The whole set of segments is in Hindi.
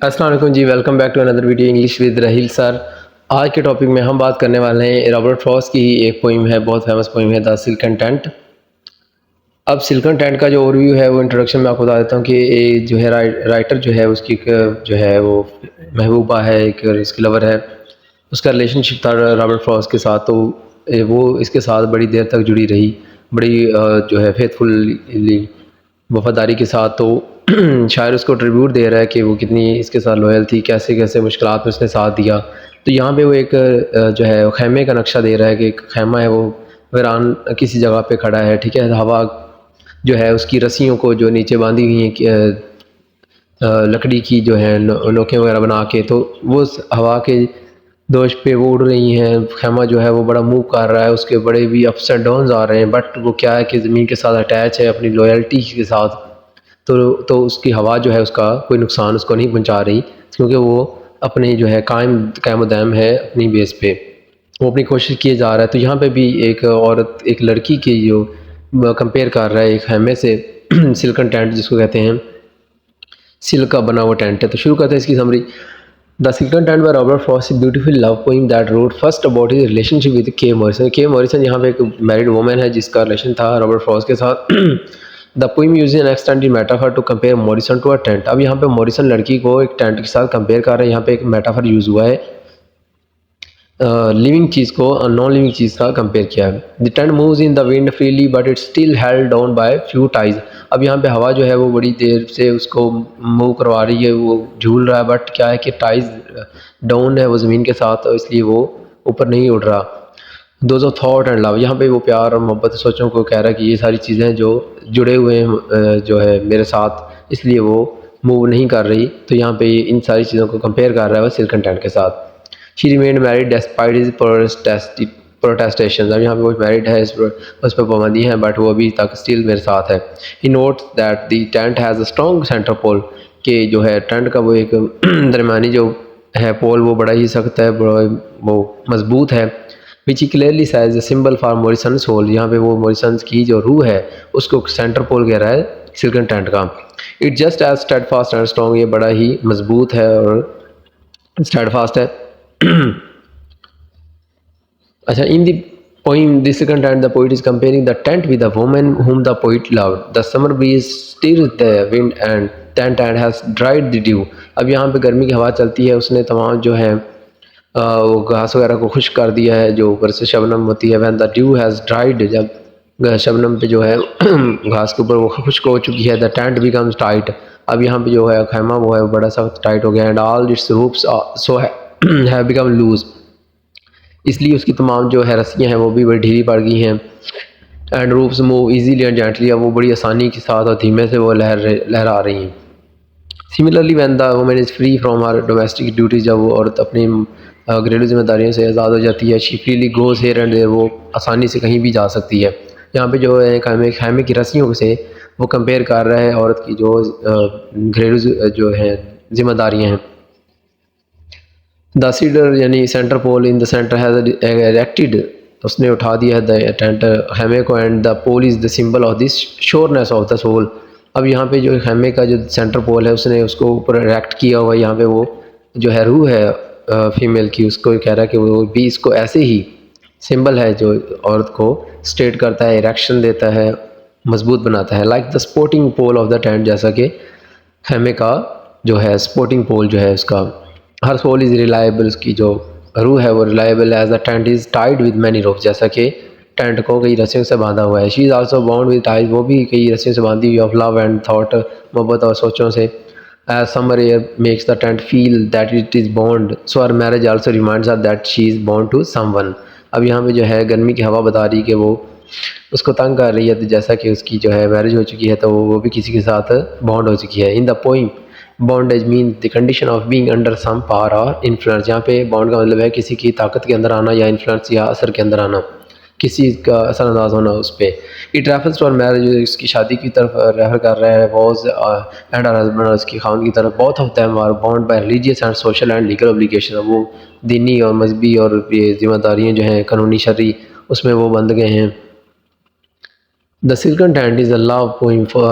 अस्सलाम वालेकुम जी, welcome back to another video English with Rahil sir. आज के टॉपिक में हम बात करने वाले हैं रॉबर्ट फ्रॉस्ट की एक पोइम है, बहुत फेमस पोइम है द सिल्कन टेंट। अब सिल्कन टेंट का जो ओवरव्यू है वो इंट्रोडक्शन में आपको बता देता हूँ कि ये जो है राइटर जो है उसकी जो है वो महबूबा है, एक इसकी लवर है। उसका रिलेशनशिप था रॉबर्ट फ्रॉस्ट के साथ, तो वो इसके साथ बड़ी देर तक जुड़ी रही, बड़ी जो है फेथफुली वफ़ादारी के साथ। तो शायर उसको ट्रिब्यूट दे रहा है कि वो कितनी इसके साथ लॉयल थी, कैसे कैसे मुश्किलात में उसने साथ दिया। तो यहाँ पे वो एक जो है खैमे का नक्शा दे रहा है कि एक खैमा है, वो वीरान किसी जगह पे खड़ा है, ठीक है। हवा जो है उसकी रस्सियों को जो नीचे बांधी हुई हैं लकड़ी की जो है नोकें वगैरह बना के, तो वो हवा के दोष पे वो उड़ रही हैं। खैमा जो है वो बड़ा मूव कर रहा है, उसके बड़े भी अप्स एंड डाउन्स आ रहे हैं, बट वो क्या है कि ज़मीन के साथ अटैच है अपनी लॉयल्टी के साथ। तो उसकी हवा जो है उसका कोई नुकसान उसको नहीं पहुंचा रही, क्योंकि वो अपनी जो है कायम दायम है अपनी बेस पे, वो अपनी कोशिश किए जा रहा है। तो यहाँ पे भी एक औरत एक लड़की की जो कंपेयर कर रहा है एक खैमे से सिल्कन टेंट जिसको कहते हैं, सिल्क का बना हुआ टेंट है। तो शुरू करते हैं इसकी summary. The silken tent by Robert Frost is beautiful love poem that road first about his relationship with के मॉरिसन। के मॉरिसन यहाँ पे एक मैरिड वुमेन है जिसका रिलेशन था रॉबर्ट फ्रॉस्ट के साथ। The poem use an extended metaphor to compare Morrison to a tent. अब यहाँ पे मॉरिसन लड़की को एक टेंट के साथ कंपेयर कर रहे हैं। यहाँ पे एक मेटाफर यूज़ हुआ है, लिविंग चीज़ को नॉन लिविंग चीज़ का कंपेयर किया है। The tent moves in the wind freely but it's still held down by few ties. अब यहाँ पे हवा जो है वो बड़ी देर से उसको मूव करवा रही है, वो झूल रहा है, बट क्या है कि टाइज डाउन है वो ज़मीन के साथ, तो इसलिए वो ऊपर नहीं उड़ रहा। Those of thought and love, यहाँ पे वो प्यार और मोहब्बत सोचों को कह रहा है कि ये सारी चीज़ें जो जुड़े हुए हैं जो है मेरे साथ, इसलिए वो मूव नहीं कर रही। तो यहाँ पे इन सारी चीज़ों को कंपेयर कर रहा है वो सिल्कन टेंट के साथ। She remained married despite his प्रोटेस्टेशन। अब यहाँ पे वो मैरिड है, उस पर पाबंदी है, बट वो अभी तक स्टिल मेरे साथ है। He notes that the tent has a strong centre pole, कि जो है टेंट का वो एक दरमियानी जो है पोल वो बड़ा ही सख्त है, बड़ा वो मजबूत है। Which clearly size the symbol for Morrison soul, यहाँ पे वो मॉरिसन की जो रूह है उसको सेंटर पोल कह रहा है सिल्कन टेंट का। It just as steadfast and strong, ये बड़ा ही मजबूत है और स्टेडफास्ट है। अच्छा, in the poem The Second Tent, the poet is comparing the tent with the woman whom the poet loved. The summer breeze stirs the wind and tent and has dried the dew. अब यहाँ पे गर्मी की हवा चलती है, उसने तमाम जो है वो घास वगैरह को खुश्क कर दिया है जो ऊपर से शबनम होती है। when the dew has dried, जब शबनम पे जो है घास के ऊपर वो खुश्क हो चुकी है, the tent becomes tight। अब यहाँ पे जो है खैमा वो है बड़ा सख्त टाइट हो गया, and all its ropes so have become loose, इसलिए उसकी तमाम जो है रस्सियाँ हैं वो भी बड़ी ढीली पड़ गई हैं। And ropes move easily and gently, अब वो बड़ी आसानी के साथ और धीमे से वो लहरा रही हैं। Similarly when the women is free from her domestic duties, जब वो औरत अपनी घरेलू जिम्मेदारियों से आज़ाद हो जाती है, she freely goes here and there, वो आसानी से कहीं भी जा सकती है। यहाँ पे जो है खैमे की रस्सियों से वो कंपेयर कर रहा है औरत की जो घरेलू जो है जिम्मेदारियाँ हैं। द सीडर यानी centre pole in the centre has erected, उसने उठा दिया है द टेंट खैमे को, and the pole is the symbol of this sureness of the soul. अब यहाँ पे जो खैमे का जो सेंटर पोल है उसने उसको ऊपर इरेक्ट किया हुआ है। यहाँ पे वो जो है रूह है फीमेल की, उसको कह रहा है कि वो भी इसको ऐसे ही सिंबल है जो औरत को स्ट्रेट करता है, इरेक्शन देता है, मजबूत बनाता है। Like the sporting pole of the tent, जैसा कि खैमे का जो है स्पोर्टिंग पोल जो है उसका। हर सोल इज़ रिलायबल, उसकी जो रूह है वो reliable as the tent is tied with many ropes, जैसा कि टेंट को कई रस्सियों से बांधा हुआ है। She is also bound with ties, वो भी कई रस्सियों से बांधी हुई ऑफ लव एंड थॉट, मोहब्बत और सोचों से। As summer air makes the tent feel that it is bond, so her marriage also reminds her that she is bond to someone. अब यहाँ पे जो है गर्मी की हवा बता रही कि वो उसको तंग कर रही है, तो जैसा कि उसकी जो है मैरिज हो चुकी है तो वो भी किसी के साथ बॉन्ड हो चुकी है। In the poem bondage mean the condition of being under some power or influence, यहाँ पे बॉन्ड का मतलब है किसी की ताकत के अंदर आना या इन्फ्लुएंस या असर के अंदर आना, किसी का असरअंदाज होना उस पर। इट रेफर्स टू मैरिज, इसकी शादी की तरफ रेफर कर रहा है। वॉज एंड हर हस्बैंड, और उसकी खान की तरफ। Both of them are bond by religious and social and legal obligation, वो दीनी और मजहबी और ये जिम्मेदारियाँ जो हैं कानूनी शर्री उसमें वो बंध गए हैं। The Silken Tent is a love poem for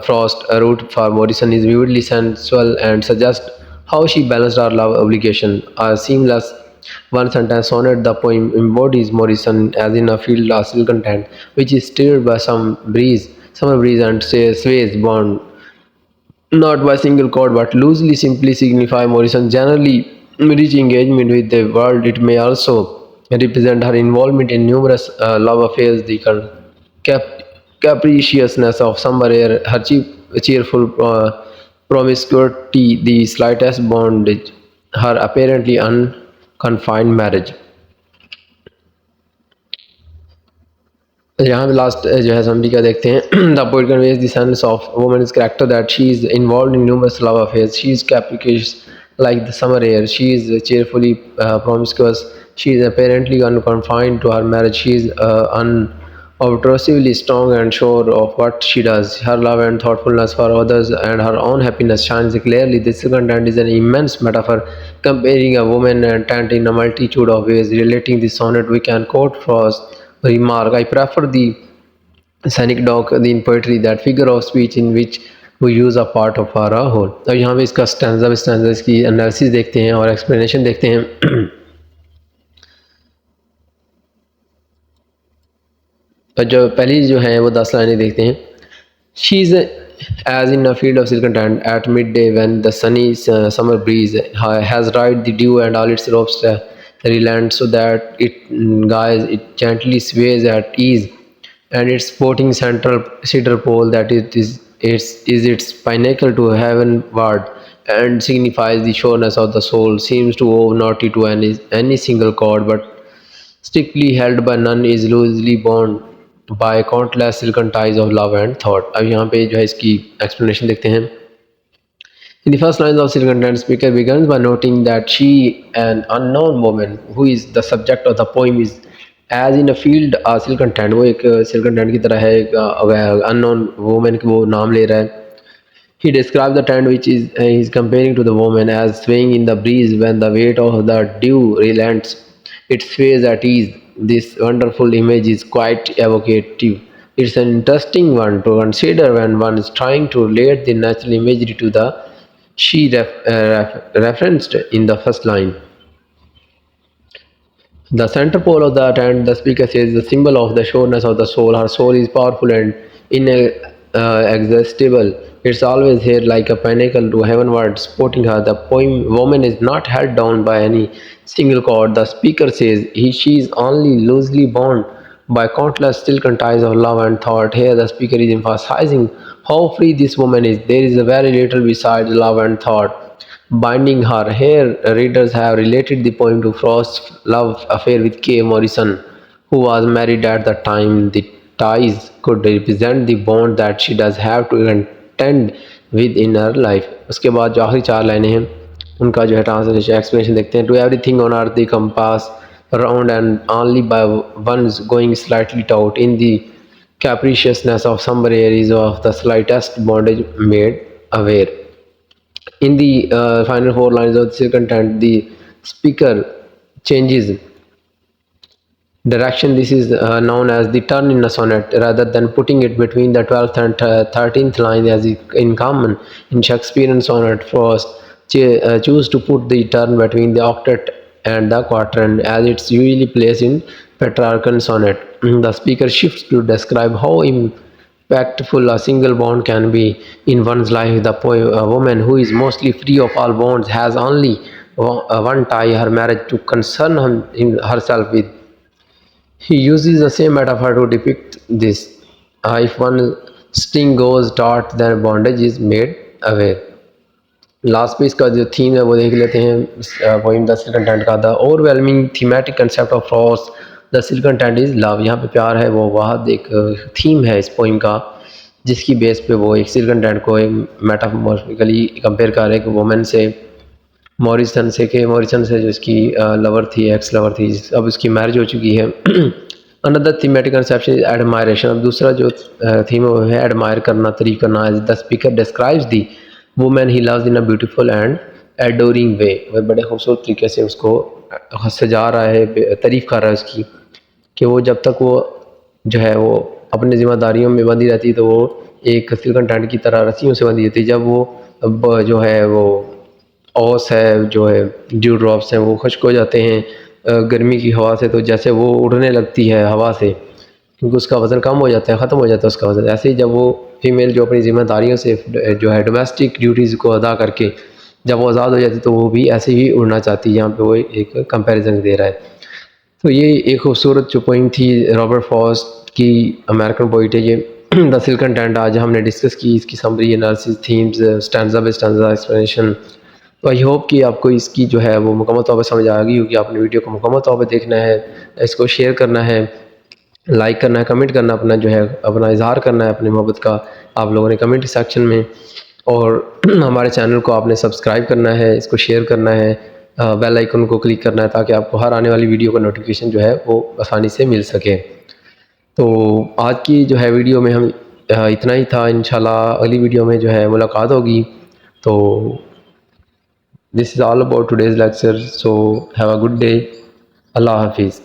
Frost. A route for Morrison is vividly sensual and suggests how she balanced her love obligation. A seamless one sentence sonnet, the poem embodies Morrison as in a field of silken tent, which is stirred by summer breeze and sways bound not by single chord but loosely simply signify Morrison's generally rich engagement with the world. It may also represent her involvement in numerous love affairs, the cap- capriciousness of summer air, her cheerful promiscuity, the slightest bondage, her apparently unconfined marriage. यहाँ पे लास्ट जो है समरी का देखते हैं the poet conveys the sense of woman's character that she is involved in numerous love affairs she is capricious like the summer air, she is cheerfully promiscuous, she is apparently unconfined to her marriage, she is unobtrusively strong and sure of what she does, her love and thoughtfulness for others and her own happiness shines clearly. This content is an immense metaphor comparing a woman and tent in a multitude of ways. Relating this sonnet we can quote Frost remark, I prefer the scenic dog in poetry, that figure of speech in which we use a part of our whole. अब यहाँ पे इसका स्टैंजा स्टैंजा इसकी एनालिसिस देखते हैं और एक्सप्लेनेशन देखते हैं। और जो पहली जो है वो 10 लाइनें देखते हैं। She is as in a field of silken tent at midday when the sunny summer breeze has dried the dew and all its ropes relent so that it guides it gently sways at ease, and its sporting central cedar pole that is its pinnacle to heavenward and signifies the sureness of the soul, seems to owe not to any single chord but strictly held by none, is loosely bound by countless silken ties of love and thought. अब यहाँ पे जो है इसकी explanation देखते हैं। In the first lines of Silken Tent, speaker begins by noting that she, an unknown woman, who is the subject of the poem, is as in a field a silken tent. वो एक silken tent की तरह है, एक unknown woman वो नाम ले रहा है। He describes the tent which is he's comparing to the woman as swaying in the breeze when the weight of the dew relents. It sways at ease. This wonderful image is quite evocative. It's an interesting one to consider when one is trying to relate the natural imagery to the she referenced in the first line. The center pole of the tent, the speaker says, is the symbol of the sureness of the soul. Her soul is powerful and inexhaustible. It's always here like a pinnacle to heavenward, supporting her. The poem woman is not held down by any single cord. The speaker says she is only loosely bound by countless silken ties of love and thought. Here the speaker is emphasizing how free this woman is. There is very little besides love and thought binding her. Here readers have related the poem to Frost's love affair with K. Morrison, who was married at the time. The ties could represent the bond that she does have to contend with in her life. उसके बाद जो आखिरी 4 लाइनें हैं उनका जो है ट्रांसलेशन एक्सप्लेनेशन देखते हैं। To everything on earth the compass round and only by one's going slightly taut in the capriciousness of summer air is of the slightest bondage made aware. In the final 4 lines of the content, the speaker changes direction. This is known as the turn in a sonnet, rather than putting it between the 12th and 13th line as is in common in Shakespearean sonnet. Frost choose to put the turn between the octet and the quatrain as it's usually placed in Petrarchan sonnet. The speaker shifts to describe how impactful a single bond can be in one's life. The woman who is mostly free of all bonds has only one tie, her marriage, to concern herself with. He uses the same metaphor to depict this. If one string goes taut, then bondage is made away. Last पे इसका जो थीम है वो देख लेते हैं पोइम द सिल्कन टेंट का। The overwhelming thematic concept of Frost the silken tent is love. यहाँ पे प्यार है वो वाहद एक थीम है इस पोइम का, जिसकी बेस पे वो एक सिल्कन टेंट को एक मेटाफोरिकली कंपेयर कर रहे हैं वोमेन से, मॉरिसन से जो इसकी लवर थी, एक्स लवर थी, अब उसकी मैरिज हो चुकी है। Another thematic conception is admiration. अब दूसरा जो थीम है वो है एडमायर करना, तारीफ करना। The speaker describes the women he loves in a beautiful and adoring way. वह बड़े खूबसूरत तरीके से उसको सजा रहा है, तारीफ़ कर रहा है उसकी, कि वो जब तक वो जो है वो अपनी ज़िम्मेदारियों में बंधी रहती तो वो एक सिल्कन टेंट की तरह रस्सियों से बंधी रहती। जब वो अब जो है वो ओस है जो है ड्यू ड्रॉप्स हैं वो खुश्क हो जाते हैं गर्मी की हवा से, तो जैसे वो उड़ने लगती है हवा से क्योंकि उसका वज़न कम हो जाता है, ख़त्म हो जाता है उसका वज़न। ऐसे ही जब वो फीमेल जो अपनी ज़िम्मेदारियों से जो है डोमेस्टिक ड्यूटीज़ को अदा करके जब वो आज़ाद हो जाती है तो वो भी ऐसे ही उड़ना चाहती है। यहाँ पे वो एक कंपैरिज़न दे रहा है। तो ये एक खूबसूरत जो पोइम थी रॉबर्ट फ्रॉस्ट की, अमेरिकन पोइट है ये द सिल्कन टेंट। आज हमने डिस्कस की इसकी summary, analysis, themes, stanza by stanza explanation. तो आई होप कि आपको इसकी जो है वो मुकम्मल तौर पर समझ आ गई होगी। आपने वीडियो को मुकम्मल तौर पर देखना है, इसको शेयर करना है, लाइक करना है, कमेंट करना, अपना जो है अपना इज़हार करना है अपनी मोहब्बत का आप लोगों ने कमेंट सेक्शन में। और हमारे चैनल को आपने सब्सक्राइब करना है, इसको शेयर करना है, बेल आइकन को क्लिक करना है ताकि आपको हर आने वाली वीडियो का नोटिफिकेशन जो है वो आसानी से मिल सके। तो आज की जो है वीडियो में हम इतना ही था। इंशाल्लाह अगली वीडियो में जो है मुलाकात होगी। तो this is all about today's lecture. So have a good day. अल्लाह हाफिज़।